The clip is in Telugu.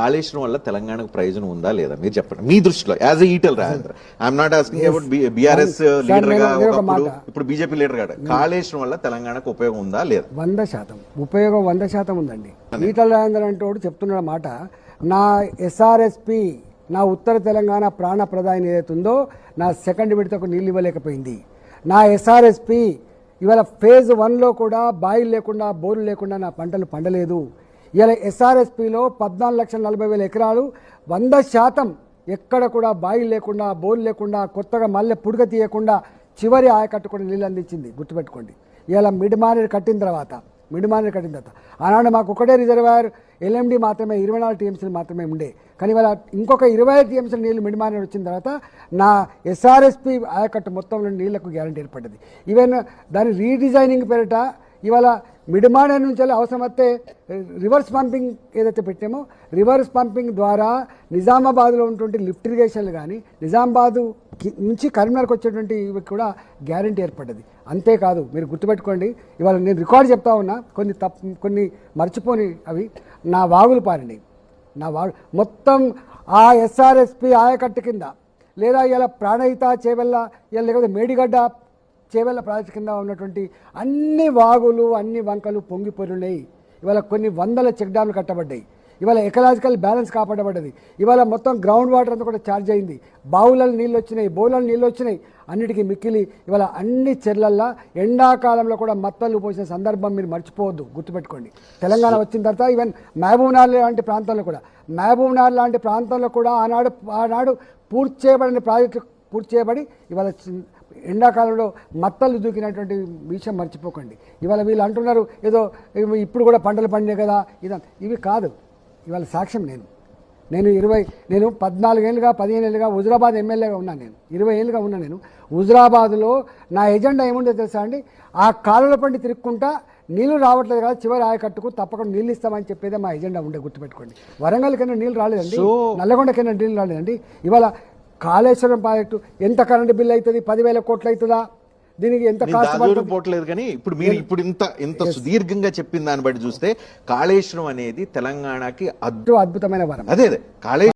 కాళేశ్వరం వల్ల తెలంగాణకు ప్రయోజనం ఉందా లేదా మీరు చెప్పండి మీ దృష్టిలో as Etela Rajendra. I'm not asking about BRS leader గా ఇప్పుడు బీజేపీ లీడర్ గా కాళేశ్వరం వల్ల తెలంగాణకు ఉపయోగం ఉందా లేదా? 100% ఉపయోగం 100% ఉందండి. ఈటల రాజేంద్ర అంటే చెప్తున్న మాట, నా ఎస్ఆర్ఎస్పి నా ఉత్తర తెలంగాణ ప్రాణ ప్రదాయం ఏదైతుందో నా సెకండ్ విడతకు నీళ్ళు ఇవ్వలేకపోయింది. నా ఎస్ఆర్ఎస్పి ఇవాళ ఫేజ్ 1లో కూడా బాయిలు లేకుండా బోర్లు లేకుండా నా పంటలు పండలేదు. ఇవాళ ఎస్ఆర్ఎస్పిలో 14,40,000 ఎకరాలు 100% ఎక్కడ కూడా బాయిలు లేకుండా బోర్లు లేకుండా కొత్తగా మళ్ళీ పుడక తీయకుండా చివరి ఆయకట్టు కూడా నీళ్ళు అందించింది. గుర్తుపెట్టుకోండి. ఇవాళ మిడ్ మానేర్ కట్టిన తర్వాత ఆనాడు మాకు ఒకటే రిజర్వాయర్ ఎల్ఎండి మాత్రమే 24 టీఎంసీలు మాత్రమే ఉండే. కానీ ఇవాళ ఇంకొక 25 టీఎంసీల నీళ్లు మిడ్ మానేర్ వచ్చిన తర్వాత నా ఎస్ఆర్ఎస్పి ఆయకట్టు మొత్తంలో నీళ్లకు గ్యారంటీ ఏర్పడ్డది. ఈవెన్ దాని రీడిజైనింగ్ పేరిట ఇవాళ మిడ్ మానేర్ నుంచి అవసరమైతే రివర్స్ పంపింగ్ ఏదైతే పెట్టామో రివర్స్ పంపింగ్ ద్వారా నిజామాబాద్లో ఉన్నటువంటి లిఫ్ట్ ఇరిగేషన్లు కానీ నిజామాబాదు నుంచి కరీంనగర్కి వచ్చేటువంటి ఇవి కూడా గ్యారంటీ ఏర్పడ్డది. అంతేకాదు మీరు గుర్తుపెట్టుకోండి, ఇవాళ నేను రికార్డు చెప్తా ఉన్నా, కొన్ని మర్చిపోని అవి నా వాగులు పారినాయి. నా వాగు మొత్తం ఆ ఎస్ఆర్ఎస్పి ఆయకట్టు కింద లేదా ఇలా ప్రాణహిత చేవెళ్ళ ఇలా లేకపోతే మేడిగడ్డ చేవెళ్ళ ప్రాజెక్టు కింద ఉన్నటువంటి అన్ని వాగులు అన్ని వంకలు పొంగి పొరున్నాయి. ఇవాళ కొన్ని వందల చెక్ డ్యామ్లు కట్టబడ్డాయి. ఇవాళ ఎకలాజికల్ బ్యాలెన్స్ కాపాడబడ్డది. ఇవాళ మొత్తం గ్రౌండ్ వాటర్ అంతా కూడా ఛార్జ్ అయింది. బావులలో నీళ్ళు వచ్చినాయి, బోర్లలో నీళ్ళు వచ్చినాయి. అన్నిటికీ మిక్కిలి ఇవాళ అన్ని చెర్లల్లో ఎండాకాలంలో కూడా మత్తలు పోసిన సందర్భం మీరు మర్చిపోవద్దు, గుర్తుపెట్టుకోండి. తెలంగాణ వచ్చిన తర్వాత ఈవెన్ మహబూబ్నగర్ లాంటి ప్రాంతంలో కూడా ఆనాడు పూర్తి చేయబడిన ప్రాజెక్టు పూర్తి చేయబడి ఇవాళ ఎండాకాలంలో మత్తలు దూకినటువంటి విషయం మర్చిపోకండి. ఇవాళ వీళ్ళు అంటున్నారు ఏదో ఇప్పుడు కూడా పంటలు పండినాయి కదా, ఇవి కాదు. ఇవాళ సాక్ష్యం నేను 14 ఏళ్ళుగా 15 ఏళ్ళుగా హుజురాబాద్ ఎమ్మెల్యేగా ఉన్నాను. నేను 20 ఏళ్ళుగా ఉన్నా. నేను హుజురాబాద్లో నా ఎజెండా ఏముందో తెలుసా అండి, ఆ కాలువల పండి తిరుక్కుంటా నీళ్లు రావట్లేదు కదా చివరి ఆయకట్టుకు తప్పకుండా నీళ్ళు ఇస్తామని చెప్పేదే మా ఎజెండా ఉండే. గుర్తుపెట్టుకోండి. వరంగల్ కింద నీళ్ళు రాలేదండి, నల్లగొండ కింద నీళ్ళు రాలేదండి. ఇవాళ కాళేశ్వరం ప్రాజెక్టు ఎంత కరెంటు బిల్లు అవుతుంది? 10,000 కోట్లు అవుతుందా? దీనికి ఎంత పోవట్లేదు. కానీ ఇప్పుడు ఇంత సుదీర్ఘంగా చెప్పిన దాన్ని బట్టి చూస్తే కాళేశ్వరం అనేది తెలంగాణకి అద్భుతమైన వరం. అదే కాళేశ్వరం